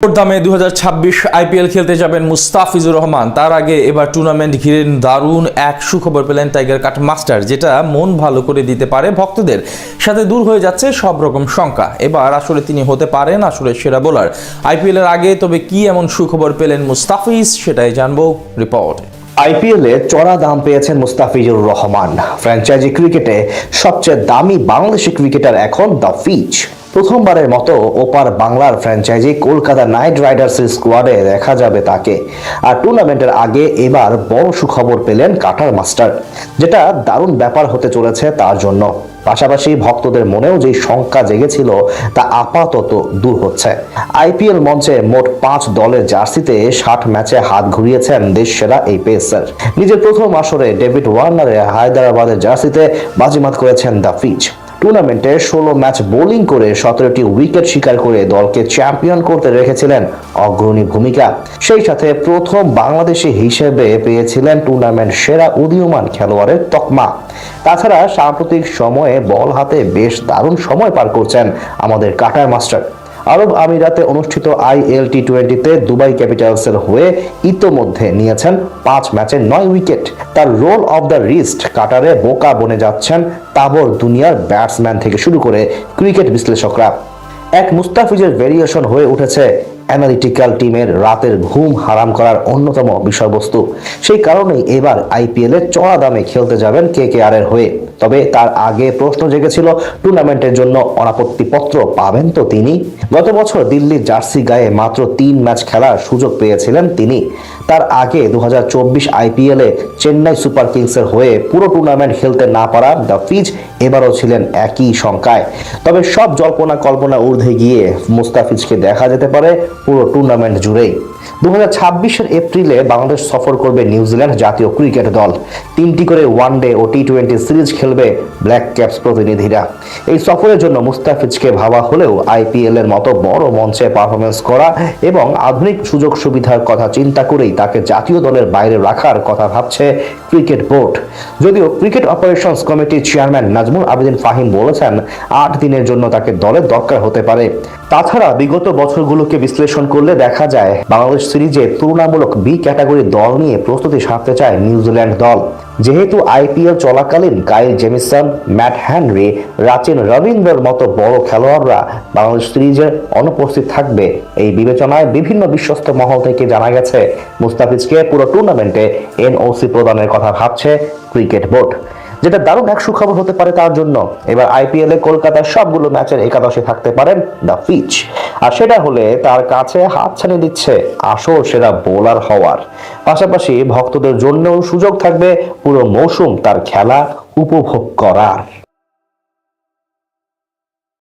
দামে 2026 আইপিএল খেলতে যাবেন মুস্তাফিজুর রহমান। তার আগে এবার টুর্নামেন্ট ঘিরে দারুণ এক সুখবর পেলেন টাইগার কাট মাস্টার, যেটা মন ভালো করে দিতে পারে ভক্তদের। সাথে দূর হয়ে যাচ্ছে সব রকম শঙ্কা। এবার আসলে তিনি হতে পারেন আসলে সেরা বোলার আইপিএল এর আগে। তবে কি এমন সুখবর পেলেন মুস্তাফিজ, সেটাই জানবো রিপোর্ট। আইপিএলে চড়া দাম পেয়েছেন মুস্তাফিজুর রহমান। ফ্র্যাঞ্চাইজি ক্রিকেটে সবচেয়ে দামি বাংলাদেশি ক্রিকেটার এখন দ্য ফিচ। প্রথমবারের মতো ওপার বাংলার ফ্র্যাঞ্চাইজি কলকাতা নাইট রাইডার্সের স্কোয়াডে দেখা যাবে তাকে। আর টুর্নামেন্টের আগে এবার বড় সুখবর পেলেন কাটার মাস্টার, যেটা দারুণ ব্যাপার হতে চলেছে তার জন্য। পাশাপাশি ভক্তদের মনেও যে শঙ্কা জেগেছিল তা আপাতত দূর হচ্ছে। আইপিএল মঞ্চে মোট 5 দলের জার্সিতে 60 ম্যাচে হাত ঘুরিয়েছেন দেশ সেরা এই পেসার। নিজের প্রথম আসরে ডেভিড ওয়ার্নারের হায়দ্রাবাদের জার্সিতে বাজিমাত করেছেন দ্য ফিচ। টুর্নামেন্টে 16 ম্যাচ বোলিং করে 17টি উইকেট শিকার করে দলকে চ্যাম্পিয়ন করতে রেখেছিলেন অগ্রণী ভূমিকা। সেই সাথে প্রথম বাংলাদেশি হিসেবে পেয়েছিলেন টুর্নামেন্ট সেরা উদীয়মান খেলোয়াড়ের তকমা। তাছাড়া সাম্প্রতিক সময়ে বল হাতে বেশ দারুণ সময় পার করছেন আমাদের কাটার মাস্টার। আরব আমিরাতে অনুষ্ঠিত IL-T20-তে দুবাই ক্যাপিটালসের হয়ে ইতোমধ্যে নিয়েছেন 5 ম্যাচে 9 উইকেট। তার রোল অফ দ্য রিস্ট কাটারে বোকা বনে যাচ্ছেন তাবর দুনিয়ার ব্যাটসম্যান থেকে শুরু করে ক্রিকেট বিশ্লেষকরা। এক মুস্তাফিজের ভেরিয়েশন হয়ে উঠেছে অ্যানালিটিক্যাল টিমের রাতের ঘুম হারাম করার অন্যতম বিষয়বস্তু। সেই কারণেই এবার আইপিএলে চড়া দামে খেলতে যাবেন KKR এর হয়ে। তবে তার আগে প্রশ্ন জেগেছিল, টুর্নামেন্টের জন্য অনাপত্তিপত্র পাবেন তো তিনি? গত বছর দিল্লির জার্সি গায়ে মাত্র 3 ম্যাচ খেলার সুযোগ পেয়েছিলেন তিনি। তার আগে 2024 আইপিএলে চেন্নাই সুপার কিংসের হয়ে পুরো টুর্নামেন্ট খেলতে না পারা দ্য ফিচ এবারও ছিলেন একই শঙ্কায়। তবে সব জল্পনা কল্পনা ঊর্ধ্বে গিয়ে মুস্তাফিজকে দেখা যেতে পারে পুরো টুর্নামেন্ট জুড়েই। 2026 এপ্রিলে বাংলাদেশ সফর করবে নিউজিল্যান্ড জাতীয় ক্রিকেট দল। 3টি করে ওয়ানডে ও T20 সিরিজ খেলবে ব্ল্যাক ক্যাপস প্রতিনিধিরা। এই সফরের জন্য মুস্তাফিজকে ভাবা হলেও আইপিএল এর মতো বড় মঞ্চে পারফরমেন্স করা এবং আধুনিক সুযোগ সুবিধার কথা চিন্তা করেই তাকে জাতীয় দলের বাইরে রাখার কথা ভাবছে ক্রিকেট বোর্ড। যদিও ক্রিকেট অপারেশনস কমিটির চেয়ারম্যান নাজমুল আবেদিন ফাহিম বলেছেন 8 দিনের জন্য তাকে দলের দরকার হতে পারে। তাছাড়া বিগত বছরগুলোকে বিশ্লেষণ করলে দেখা যায় বাংলাদেশ সিরিজে তুলনামূলক বি ক্যাটাগরির দল নিয়ে প্রস্তুতি সারতে চায় নিউজিল্যান্ড দল। যেহেতু আইপিএল চলাকালীন Kyle Jamieson, Matt Henry, Rachin রবীন্দ্রর মতো বড় খেলোয়াড়রা বাংলাদেশ সিরিজের অনুপস্থিত থাকবে, এই বিবেচনায় বিভিন্ন বিশ্বস্ত মহল থেকে জানা গেছে মুস্তাফিজকে পুরো টুর্নামেন্টে NOC প্রদানের কথা ভাবছে ক্রিকেট বোর্ড, যেটা দারুণ এক সুখবর হতে পারে তার জন্য। এবার আইপিএলে কলকাতার সবগুলো ম্যাচের একাদশে থাকতে পারেন দ্য ফিচ। আর সেটা হলে তার কাছে হাতছানি দিচ্ছে আসল সেরা বোলার হওয়ার। পাশাপাশি ভক্তদের জন্যও সুযোগ থাকবে পুরো মৌসুম তার খেলা উপভোগ করার।